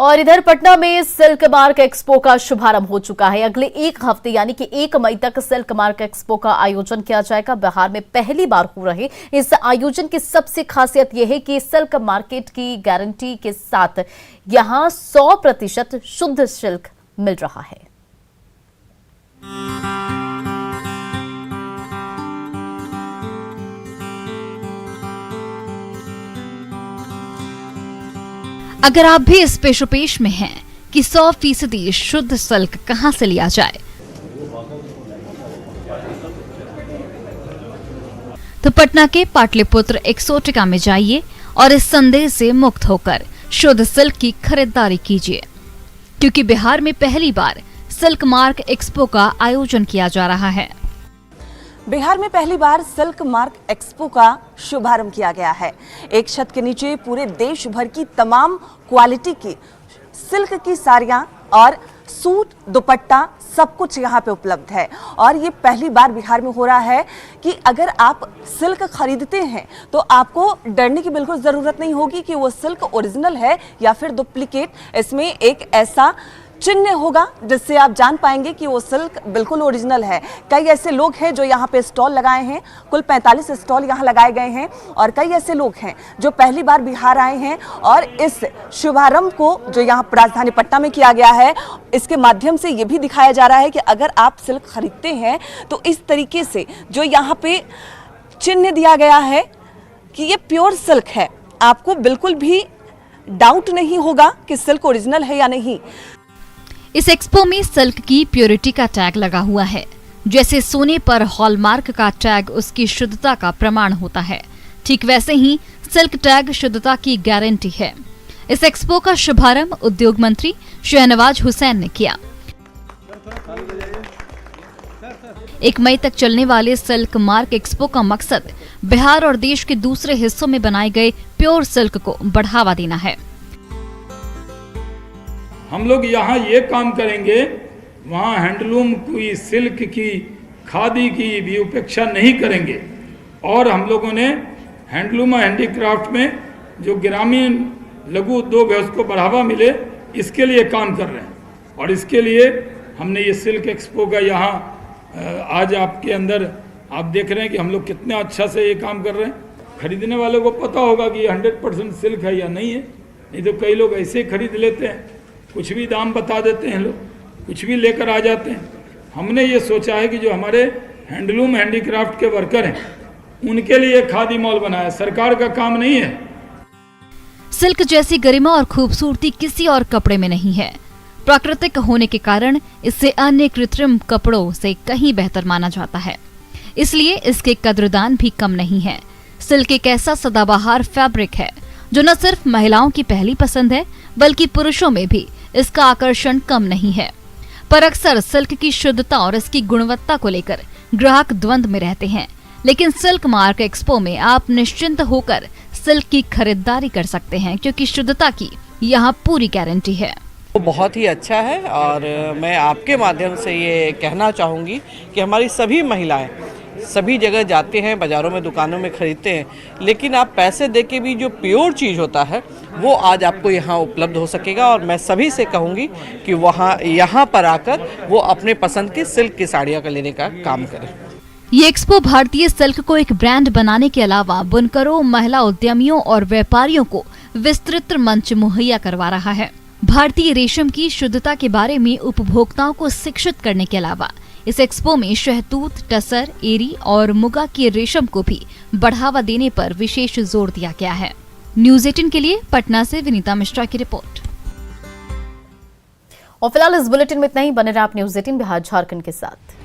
और इधर पटना में सिल्क मार्क एक्सपो का शुभारंभ हो चुका है। अगले एक हफ्ते यानी कि 1 मई तक सिल्क मार्क एक्सपो का आयोजन किया जाएगा। बिहार में पहली बार हो रहे इस आयोजन की सबसे खासियत यह है कि सिल्क मार्केट की गारंटी के साथ यहां 100% शुद्ध सिल्क मिल रहा है। अगर आप भी इस पेशोपेश में हैं कि 100% शुद्ध सिल्क कहां से लिया जाए, तो पटना के पाटलिपुत्र एक्सोटिका में जाइए और इस संदेह से मुक्त होकर शुद्ध सिल्क की खरीदारी कीजिए, क्योंकि बिहार में पहली बार सिल्क मार्क एक्सपो का आयोजन किया जा रहा है। बिहार में पहली बार सिल्क मार्क एक्सपो का शुभारंभ किया गया है। एक छत के नीचे पूरे देश भर की तमाम क्वालिटी की सिल्क की साड़ियां और सूट, दुपट्टा सब कुछ यहाँ पे उपलब्ध है। और ये पहली बार बिहार में हो रहा है कि अगर आप सिल्क खरीदते हैं तो आपको डरने की बिल्कुल ज़रूरत नहीं होगी कि वो सिल्क ओरिजिनल है या फिर डुप्लीकेट। इसमें एक ऐसा चिन्ह होगा जिससे आप जान पाएंगे कि वो सिल्क बिल्कुल ओरिजिनल है। कई ऐसे लोग हैं जो यहाँ पे स्टॉल लगाए हैं, कुल 45 स्टॉल यहाँ लगाए गए हैं। और कई ऐसे लोग हैं जो पहली बार बिहार आए हैं और इस शुभारंभ को जो यहाँ राजधानी पटना में किया गया है, इसके माध्यम से ये भी दिखाया जा रहा है कि अगर आप सिल्क खरीदते हैं तो इस तरीके से जो यहाँ पे चिन्ह दिया गया है कि ये प्योर सिल्क है, आपको बिल्कुल भी डाउट नहीं होगा कि सिल्क ओरिजिनल है या नहीं। इस एक्सपो में सिल्क की प्योरिटी का टैग लगा हुआ है। जैसे सोने पर हॉलमार्क का टैग उसकी शुद्धता का प्रमाण होता है, ठीक वैसे ही सिल्क टैग शुद्धता की गारंटी है। इस एक्सपो का शुभारंभ उद्योग मंत्री शहनवाज हुसैन ने किया। 1 मई तक चलने वाले सिल्क मार्क एक्सपो का मकसद बिहार और देश के दूसरे हिस्सों में बनाए गए प्योर सिल्क को बढ़ावा देना है। हम लोग यहाँ ये काम करेंगे, वहाँ हैंडलूम की, सिल्क की, खादी की भी उपेक्षा नहीं करेंगे। और हम लोगों ने हैंडलूम और हैंडीक्राफ्ट में जो ग्रामीण लघु उद्योग है उसको बढ़ावा मिले, इसके लिए काम कर रहे हैं। और इसके लिए हमने ये सिल्क एक्सपो का यहाँ आज आपके अंदर आप देख रहे हैं कि हम लोग कितने अच्छा से ये काम कर रहे हैं। खरीदने वालों को पता होगा कि ये 100% सिल्क है या नहीं है, नहीं तो कई लोग ऐसे ही खरीद लेते हैं, कुछ भी दाम बता देते हैं, लोग कुछ भी लेकर आ जाते हैं। हमने ये सोचा है कि जो हमारे हैंडलूम हैंडीक्राफ्ट के वर्कर हैं उनके लिए खादी मॉल बनाया, सरकार का काम नहीं है। सिल्क जैसी गरिमा और खूबसूरती किसी और कपड़े में नहीं है। प्राकृतिक होने के कारण इसे अन्य कृत्रिम कपड़ों से कहीं बेहतर माना जाता है, इसलिए इसके कद्रदान भी कम नहीं है। सिल्क एक ऐसा सदाबहार फैब्रिक है जो न सिर्फ महिलाओं की पहली पसंद है बल्कि पुरुषों में भी इसका आकर्षण कम नहीं है। पर अक्सर सिल्क की शुद्धता और इसकी गुणवत्ता को लेकर ग्राहक द्वंद में रहते हैं, लेकिन सिल्क मार्क एक्सपो में आप निश्चिंत होकर सिल्क की खरीदारी कर सकते हैं, क्योंकि शुद्धता की यहाँ पूरी गारंटी है। वो बहुत ही अच्छा है और मैं आपके माध्यम से ये कहना चाहूँगी कि हमारी सभी महिलाएं सभी जगह जाते हैं, बाज़ारों में, दुकानों में खरीदते हैं, लेकिन आप पैसे दे के भी जो प्योर चीज़ होता है वो आज आपको यहाँ उपलब्ध हो सकेगा। और मैं सभी से कहूँगी कि यहाँ पर आकर वो अपने पसंद की सिल्क की साड़ियाँ का लेने का काम करें। ये एक्सपो भारतीय सिल्क को एक ब्रांड बनाने के अलावा बुनकरों, महिला उद्यमियों और व्यापारियों को विस्तृत मंच मुहैया करवा रहा है। भारतीय रेशम की शुद्धता के बारे में उपभोक्ताओं को शिक्षित करने के अलावा इस एक्सपो में शहतूत, टसर, एरी और मुगा के रेशम को भी बढ़ावा देने पर विशेष जोर दिया गया है। न्यूज़ 18 के लिए पटना से विनीता मिश्रा की रिपोर्ट। और फिलहाल इस बुलेटिन में इतना ही। बने रहे आप न्यूज़ 18 बिहार झारखंड के साथ।